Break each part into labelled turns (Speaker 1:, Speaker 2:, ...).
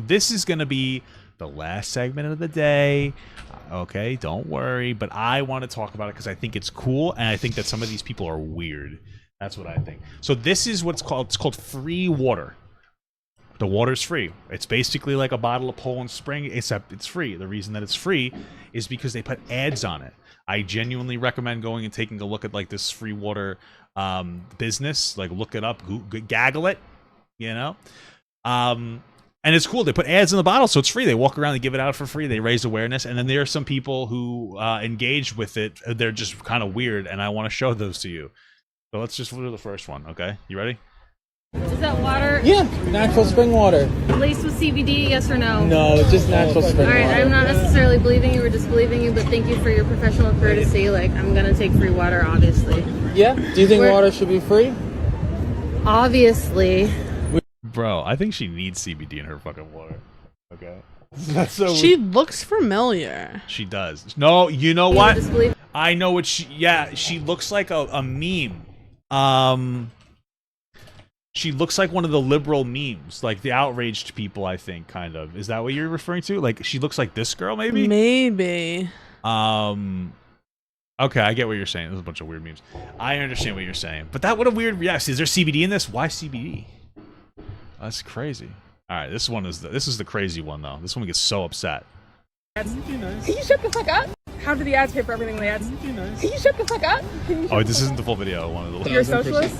Speaker 1: This is going to be the last segment of the day. Okay, don't worry. But I want to talk about it because I think it's cool, and I think that some of these people are weird. That's what I think. So this is what's called. It's called free water. The water's free. It's basically like a bottle of Poland Spring, except it's free. The reason that it's free is because they put ads on it. I genuinely recommend going and taking a look at like this free water business. Like look it up, gaggle it, you know. And it's cool. They put ads in the bottle, so it's free. They walk around, they give it out for free. They raise awareness, and then there are some people who engage with it. They're just kind of weird, and I want to show those to you. So let's just do the first one. Okay, you ready?
Speaker 2: Is that water?
Speaker 3: Yeah, natural spring water.
Speaker 2: Laced with CBD, yes or no?
Speaker 3: No, just natural spring water.
Speaker 2: Alright, I'm not necessarily believing you or disbelieving you, but thank you for your professional courtesy. Like, I'm gonna take free water, obviously.
Speaker 3: Yeah? Do you think water should be free?
Speaker 2: Obviously.
Speaker 1: Bro, I think she needs CBD in her fucking water. Okay. That's so
Speaker 4: She looks familiar.
Speaker 1: She does. No, you know what? I know what she... Yeah, she looks like a meme. She looks like one of the liberal memes, like the outraged people, I think, kind of. Is that what you're referring to? Like, she looks like this girl, maybe?
Speaker 4: Maybe.
Speaker 1: Okay, I get what you're saying. There's a bunch of weird memes. I understand what you're saying. But what a weird... Yes, is there CBD in this? Why CBD? That's crazy. All right, this is the crazy one, though. This one gets so upset.
Speaker 5: Can you shut the fuck up? How do the ads pay for everything in the ads? Can you shut the fuck up?
Speaker 1: Oh, this isn't the full video. One of the...
Speaker 5: You're a socialist?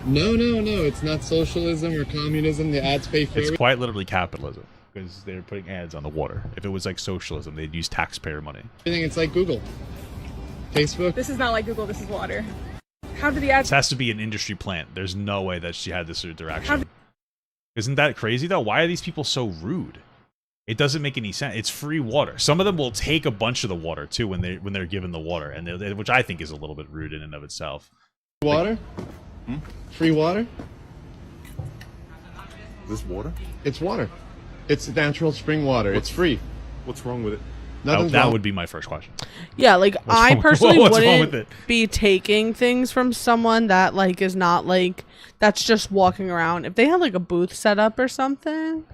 Speaker 6: No, it's not socialism or communism. The ads pay for
Speaker 1: It's quite literally capitalism because they're putting ads on the water. If it was like socialism, they'd use taxpayer money.
Speaker 6: everything. It's like Google, Facebook.
Speaker 5: This is not like Google, this is water. How do the ads...
Speaker 1: This has to be an industry plant. There's no way that she had this direction. Isn't that crazy, though? Why are these people so rude? It doesn't make any sense. It's free water. Some of them will take a bunch of the water, too, when they're given the water, and which I think is a little bit rude in and of itself.
Speaker 6: Water? Free water?
Speaker 7: This water?
Speaker 6: It's water. It's natural spring water. It's free.
Speaker 7: What's wrong with it?
Speaker 1: That would be my first question.
Speaker 4: Yeah, like I personally
Speaker 1: what's wrong with
Speaker 4: wouldn't
Speaker 1: it?
Speaker 4: be taking things from someone that like is not like that's just walking around. If they had like a booth set up or something,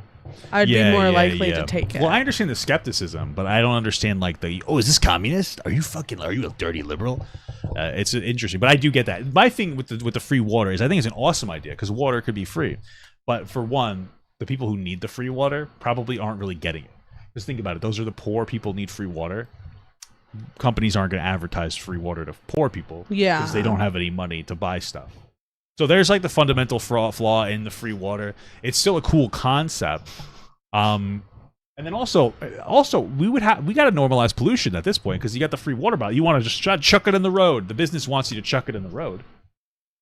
Speaker 4: I'd be more likely to take it.
Speaker 1: Well, I understand the skepticism, but I don't understand like is this communist? Are you a dirty liberal? It's interesting, but I do get that. My thing with the free water is I think it's an awesome idea because water could be free, but for one, the people who need the free water probably aren't really getting it. Just think about it. Those are the poor people need free water. Companies aren't going to advertise free water to poor people because they don't have any money to buy stuff. So there's like the fundamental flaw in the free water. It's still a cool concept. And then also we got to normalize pollution at this point because you got the free water bottle. You want to just chuck it in the road. The business wants you to chuck it in the road.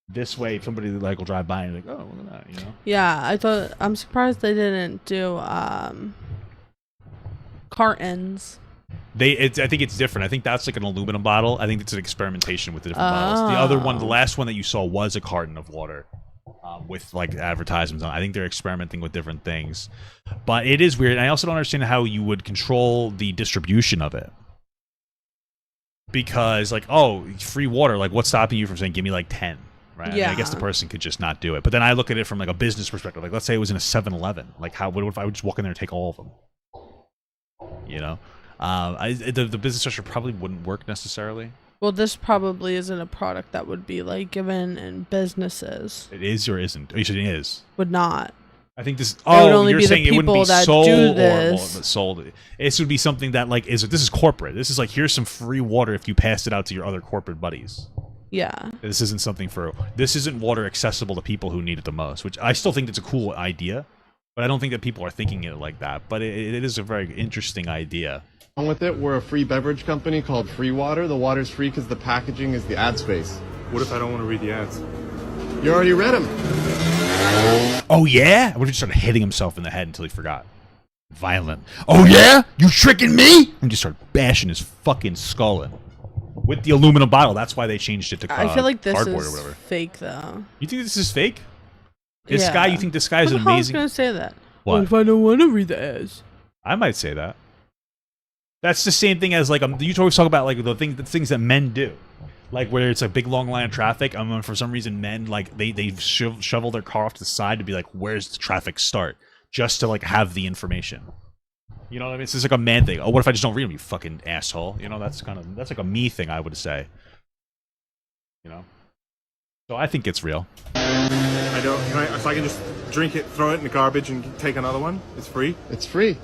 Speaker 1: This way, somebody like will drive by and like, oh, look at that, you know?
Speaker 4: Yeah, I'm surprised they didn't do cartons.
Speaker 1: I think it's different. I think that's like an aluminum bottle. I think it's an experimentation with the different bottles. The other one, the last one that you saw was a carton of water with like advertisements on. I think they're experimenting with different things. But it is weird. And I also don't understand how you would control the distribution of it. Because like, oh, free water, like what's stopping you from saying give me like 10? Right?
Speaker 4: Yeah.
Speaker 1: I mean, I guess the person could just not do it. But then I look at it from like a business perspective. Like let's say it was in a 7-Eleven. Like what if I would just walk in there and take all of them? You know? The business structure probably wouldn't work necessarily.
Speaker 4: Well, this probably isn't a product that would be like given in businesses.
Speaker 1: It is or isn't? You said it is.
Speaker 4: Would not.
Speaker 1: I think this.
Speaker 4: It would only
Speaker 1: You're
Speaker 4: be the
Speaker 1: saying it wouldn't be
Speaker 4: people that
Speaker 1: sold
Speaker 4: do
Speaker 1: or
Speaker 4: this.
Speaker 1: sold. This would be something that like this is corporate. This is like here's some free water if you pass it out to your other corporate buddies.
Speaker 4: Yeah.
Speaker 1: This isn't something for. This isn't water accessible to people who need it the most. Which I still think it's a cool idea, but I don't think that people are thinking it like that. But it is a very interesting idea.
Speaker 6: With it, we're a free beverage company called Free Water. The water's free because the packaging is the ad space.
Speaker 7: What if I don't want to read the ads?
Speaker 6: You already read them.
Speaker 1: Oh yeah? What if he started hitting himself in the head until he forgot? Violent. Oh yeah? You tricking me? And just started bashing his fucking skull in. With the aluminum bottle. That's why they changed it to
Speaker 4: I feel like this
Speaker 1: cardboard
Speaker 4: is
Speaker 1: or whatever.
Speaker 4: fake though.
Speaker 1: You think this is fake? This
Speaker 4: Yeah.
Speaker 1: guy, you think this guy is
Speaker 4: Who
Speaker 1: an
Speaker 4: the hell is
Speaker 1: amazing...
Speaker 4: gonna say that?
Speaker 1: What?
Speaker 4: What if I don't want to read the ads?
Speaker 1: I might say that. That's the same thing as like you always talk about like the things that men do, like where it's a big long line of traffic. For some reason, men like they shovel their car off to the side to be like, where's the traffic start? just to like have the information. You know what I mean? It's just like a man thing. Oh, what if I just don't read them, you fucking asshole? You know, that's like a me thing, I would say. You know? So I think it's real.
Speaker 7: I don't. So I can just drink it, throw it in the garbage, and take another one. It's free.
Speaker 6: It's free.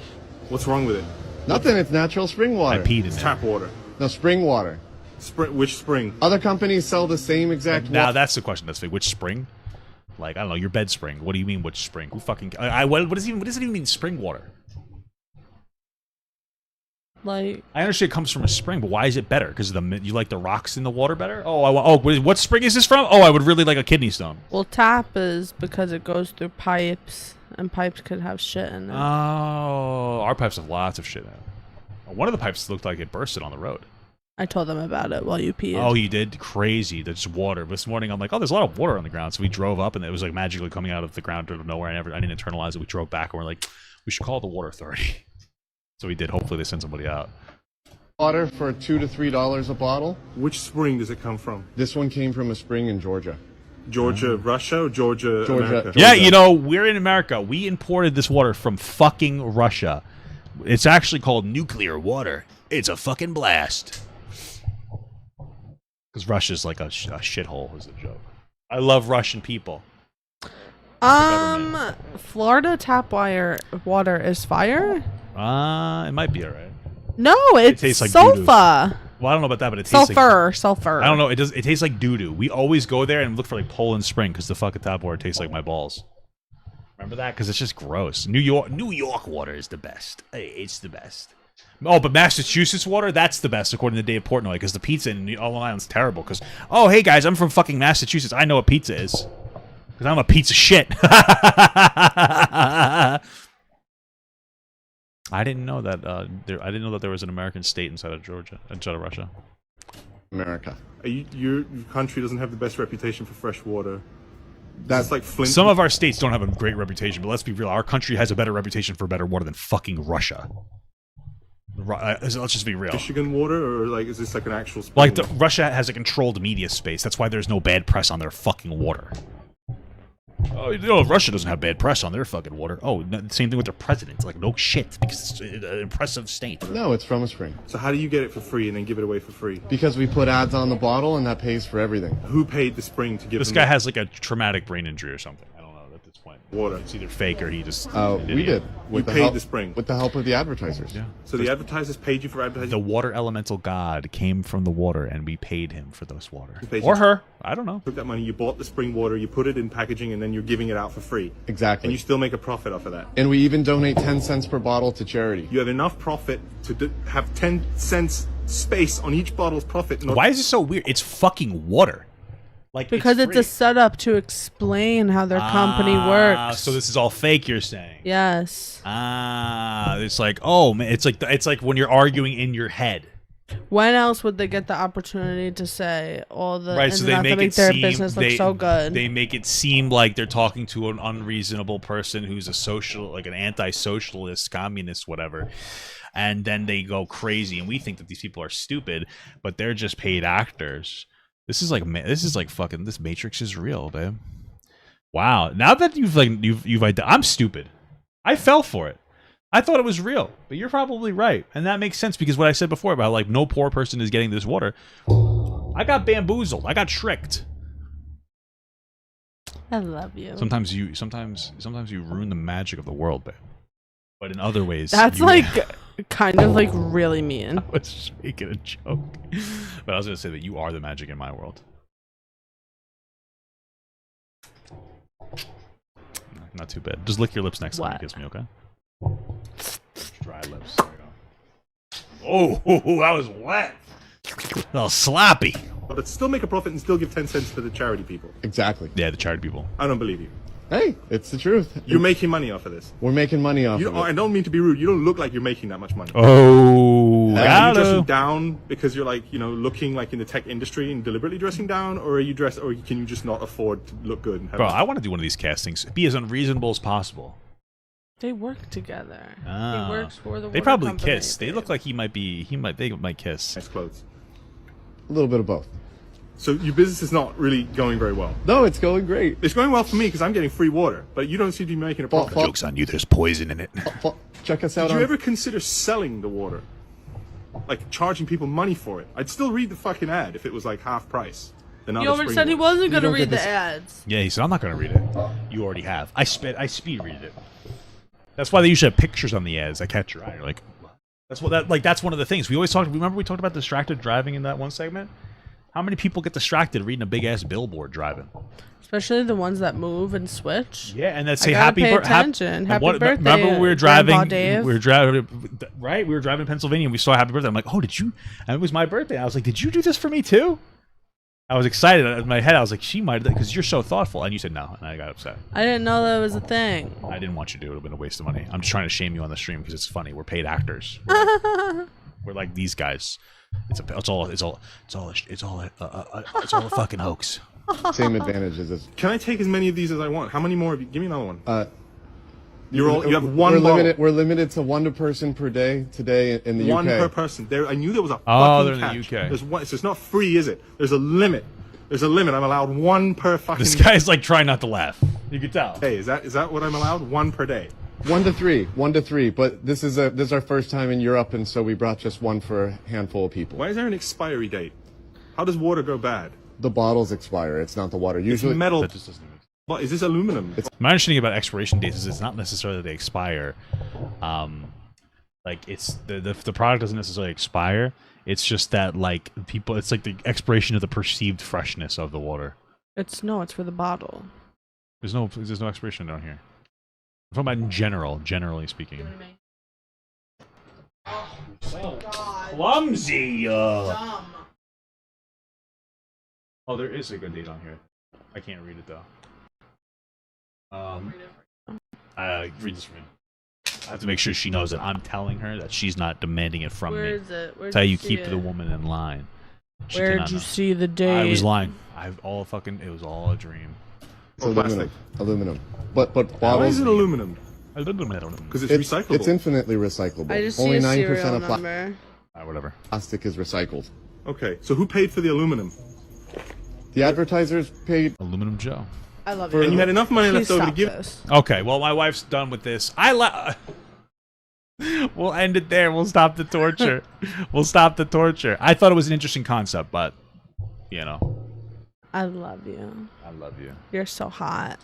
Speaker 7: What's wrong with it?
Speaker 6: Nothing. It's natural spring
Speaker 1: I
Speaker 6: water.
Speaker 1: peed in
Speaker 7: It's
Speaker 1: there.
Speaker 7: tap water.
Speaker 6: No, spring water.
Speaker 7: Which spring?
Speaker 6: Other companies sell the same exact
Speaker 1: Now
Speaker 6: water.
Speaker 1: that's the question. That's which spring? Like I don't know, your bed spring. What do you mean which spring? Who fucking? What does it even mean spring water?
Speaker 4: Like,
Speaker 1: I understand it comes from a spring, but why is it better? Because you like the rocks in the water better? What spring is this from? Oh, I would really like a kidney stone.
Speaker 4: well, tap is because it goes through pipes, and pipes could have shit in it.
Speaker 1: Oh, our pipes have lots of shit in it. One of the pipes looked like it bursted on the road.
Speaker 4: I told them about it while you peed.
Speaker 1: Oh, you did? Crazy. There's water. This morning, I'm like, oh, there's a lot of water on the ground. So we drove up, and it was like magically coming out of the ground out of nowhere. I didn't internalize it. We drove back, and we're like, we should call the water authority. So we did. Hopefully, they send somebody out.
Speaker 6: Water for $2 to $3 a bottle.
Speaker 7: Which spring does it come from?
Speaker 6: This one came from a spring in Georgia.
Speaker 7: Georgia, Russia, or Georgia,
Speaker 6: Georgia.
Speaker 7: America?
Speaker 1: Yeah, you know, we're in America. We imported this water from fucking Russia. It's actually called nuclear water. It's a fucking blast. Because Russia's like a shithole, is the joke. I love Russian people.
Speaker 4: Florida tap water is fire?
Speaker 1: It might be alright.
Speaker 4: No, it's
Speaker 1: tastes like
Speaker 4: sulfur.
Speaker 1: Well, I don't know about that, but it tastes like...
Speaker 4: Sulfur.
Speaker 1: I don't know. It tastes like doo-doo. We always go there and look for like Poland Spring because the fucking tap water tastes like my balls. Remember that? Because it's just gross. New York water is the best. It's the best. Oh, but Massachusetts water, that's the best according to Dave Portnoy because the pizza in Long Island's terrible. Because, oh, hey guys, I'm from fucking Massachusetts. I know what pizza is. Because I'm a piece of shit. I didn't know that. I didn't know that there was an American state inside of Russia.
Speaker 6: America.
Speaker 7: Your country doesn't have the best reputation for fresh water.
Speaker 6: That's
Speaker 7: like Flint.
Speaker 1: Some of our states don't have a great reputation, but let's be real. Our country has a better reputation for better water than fucking Russia. Let's just be real.
Speaker 7: Michigan water, or like, is this like an actual spring?
Speaker 1: Like, Russia has a controlled media space. That's why there's no bad press on their fucking water. Oh, you know, Russia doesn't have bad press on their fucking water. Oh, same thing with their president. Like, no shit, because it's an impressive state.
Speaker 6: No, it's from a spring.
Speaker 7: So how do you get it for free and then give it away for free?
Speaker 6: Because we put ads on the bottle and that pays for everything.
Speaker 7: Who paid the spring to give
Speaker 1: This
Speaker 7: them
Speaker 1: guy
Speaker 7: the
Speaker 1: has like a traumatic brain injury or something. I don't know at this point.
Speaker 7: water?
Speaker 1: It's either fake or he just...
Speaker 6: We did.
Speaker 7: You paid the spring.
Speaker 6: With the help of the advertisers.
Speaker 1: Yeah.
Speaker 7: So the advertisers paid you for advertising?
Speaker 1: The water elemental god came from the water, and we paid him for this water.
Speaker 7: paid
Speaker 1: Or
Speaker 7: you-
Speaker 1: her. I don't know.
Speaker 7: Took that money, you bought the spring water, you put it in packaging, and then you're giving it out for free.
Speaker 6: Exactly.
Speaker 7: And you still make a profit off of that.
Speaker 6: And we even donate 10 cents per bottle to charity.
Speaker 7: You have enough profit to have 10 cents space on each bottle's profit.
Speaker 1: Why is it so weird? It's fucking water. Like
Speaker 4: Because it's
Speaker 1: free.
Speaker 4: a setup to explain how their company works.
Speaker 1: So this is all fake, you're saying?
Speaker 4: Yes.
Speaker 1: It's like, oh man, it's like when you're arguing in your head.
Speaker 4: When else would they get the opportunity to say all the
Speaker 1: Right,
Speaker 4: ins
Speaker 1: so
Speaker 4: and
Speaker 1: they
Speaker 4: outs
Speaker 1: make
Speaker 4: that make
Speaker 1: it
Speaker 4: their
Speaker 1: seem
Speaker 4: business look so good?
Speaker 1: They make it seem like they're talking to an unreasonable person who's like an anti-socialist, communist, whatever. And then they go crazy, and we think that these people are stupid, but they're just paid actors. This is like fucking, this Matrix is real, babe. Wow. Now that I'm stupid. I fell for it. I thought it was real, but you're probably right. And that makes sense because what I said before about like no poor person is getting this water. I got bamboozled. I got tricked.
Speaker 4: I love you.
Speaker 1: Sometimes you ruin the magic of the world, babe. But in other ways,
Speaker 4: That's like kind of like really mean.
Speaker 1: I was just making a joke. But I was gonna say that you are the magic in my world. Not too bad. Just lick your lips next time you kiss me, okay? Dry lips. There you go. Oh, that was wet. A little sloppy.
Speaker 7: But still make a profit and still give 10 cents to the charity people.
Speaker 6: Exactly.
Speaker 1: Yeah, the charity people.
Speaker 7: I don't believe you.
Speaker 6: Hey, it's the truth.
Speaker 7: You're making money off of this.
Speaker 6: We're making money off of it.
Speaker 7: I don't mean to be rude. You don't look like you're making that much money.
Speaker 1: Oh,
Speaker 7: Are you dressing down because you're like, looking like in the tech industry and deliberately dressing down, or are you dressed, or can you just not afford to look good? And have
Speaker 1: Bro, I want to do one of these castings. Be as unreasonable as possible.
Speaker 4: They work together.
Speaker 1: Ah.
Speaker 4: He works for the
Speaker 1: They
Speaker 4: water
Speaker 1: probably
Speaker 4: company.
Speaker 1: kiss. They look like they might kiss.
Speaker 7: nice clothes.
Speaker 6: A little bit of both.
Speaker 7: So your business is not really going very well.
Speaker 6: No, it's going great.
Speaker 7: It's going well for me because I'm getting free water, but you don't seem to be making a profit.
Speaker 1: Joke's on you. There's poison in it.
Speaker 6: Check us out
Speaker 7: Did
Speaker 6: on...
Speaker 7: you ever consider selling the water? Like charging people money for it? I'd still read the fucking ad if it was like half price.
Speaker 4: He already said he wasn't going to read the ads.
Speaker 1: Yeah, he said I'm not going to read it. You already have. I speed read it. That's why they usually have pictures on the ads that catch your eye. You're like, that's one of the things we always talked. Remember we talked about distracted driving in that one segment. How many people get distracted reading a big ass billboard driving?
Speaker 4: Especially the ones that move and switch.
Speaker 1: Yeah, and that say
Speaker 4: I gotta
Speaker 1: happy
Speaker 4: pay
Speaker 1: birthday.
Speaker 4: attention. Happy birthday.
Speaker 1: Remember we were driving.
Speaker 4: Grandpa Dave.
Speaker 1: We were driving. Right, we were driving in Pennsylvania and we saw happy birthday. I'm like, oh, did you? And it was my birthday. I was like, did you do this for me too? I was excited. In my head, I was like, she might, because you're so thoughtful. And you said no, and I got upset.
Speaker 4: I didn't know that was a thing.
Speaker 1: I didn't want you to do it. It would have been a waste of money. I'm just trying to shame you on the stream because it's funny. We're paid actors. We're like these guys. It's all a fucking hoax.
Speaker 6: Same advantages as...
Speaker 7: Can I take as many of these as I want? How many more? Give me another one. You have one
Speaker 6: we're
Speaker 7: bottle.
Speaker 6: limited. We're limited to 1 person per day today in the UK.
Speaker 7: One per person. I knew there was a
Speaker 1: Oh,
Speaker 7: fucking
Speaker 1: they're in the
Speaker 7: catch.
Speaker 1: UK.
Speaker 7: There's one. So it's not free, is it? There's a limit. There's a limit. I'm allowed 1 per fucking.
Speaker 1: This guy's like trying not to laugh. You could tell.
Speaker 7: Hey, is that what I'm allowed? 1 per day.
Speaker 6: 1 to 3. 1 to 3. But this is our first time in Europe, and so we brought just 1 for a handful of people.
Speaker 7: Why is there an expiry date? How does water go bad?
Speaker 6: The bottles expire. It's not the water. Usually,
Speaker 7: It's metal.
Speaker 1: That just doesn't make sense.
Speaker 7: What is this aluminum?
Speaker 1: My understanding about expiration dates is it's not necessarily that they expire. Like it's the product doesn't necessarily expire. It's just that like people, it's like the expiration of the perceived freshness of the water.
Speaker 4: It's for the bottle.
Speaker 1: There's no expiration down here. I'm talking about in general, generally speaking. Clumsy. Oh, there is a good date on here. I can't read it though. Read this for me. I have to make sure she knows that I'm telling her that she's not demanding it from me.
Speaker 4: Where is it?
Speaker 1: That's how you keep the woman in line. She
Speaker 4: Where'd
Speaker 1: cannot
Speaker 4: you
Speaker 1: know.
Speaker 4: see the date?
Speaker 1: I was lying. It was all a dream.
Speaker 6: it's aluminum. Aluminum. But
Speaker 7: Why
Speaker 6: bottles.
Speaker 7: is it aluminum? Because it's recyclable.
Speaker 6: It's infinitely recyclable.
Speaker 4: I just
Speaker 6: Only
Speaker 4: see a
Speaker 6: 9%
Speaker 4: serial
Speaker 6: of
Speaker 4: number.
Speaker 1: Whatever.
Speaker 6: plastic is recycled.
Speaker 7: Okay, so who paid for the aluminum?
Speaker 6: The advertisers paid.
Speaker 1: Aluminum Joe.
Speaker 4: I love
Speaker 7: And
Speaker 4: it.
Speaker 7: you had enough money
Speaker 4: Please
Speaker 7: left over to
Speaker 4: stop
Speaker 7: give.
Speaker 4: this.
Speaker 1: Okay, well, my wife's done with this. We'll end it there. We'll stop the torture. I thought it was an interesting concept, but, you know.
Speaker 4: I love you.
Speaker 1: I love you.
Speaker 4: You're so hot.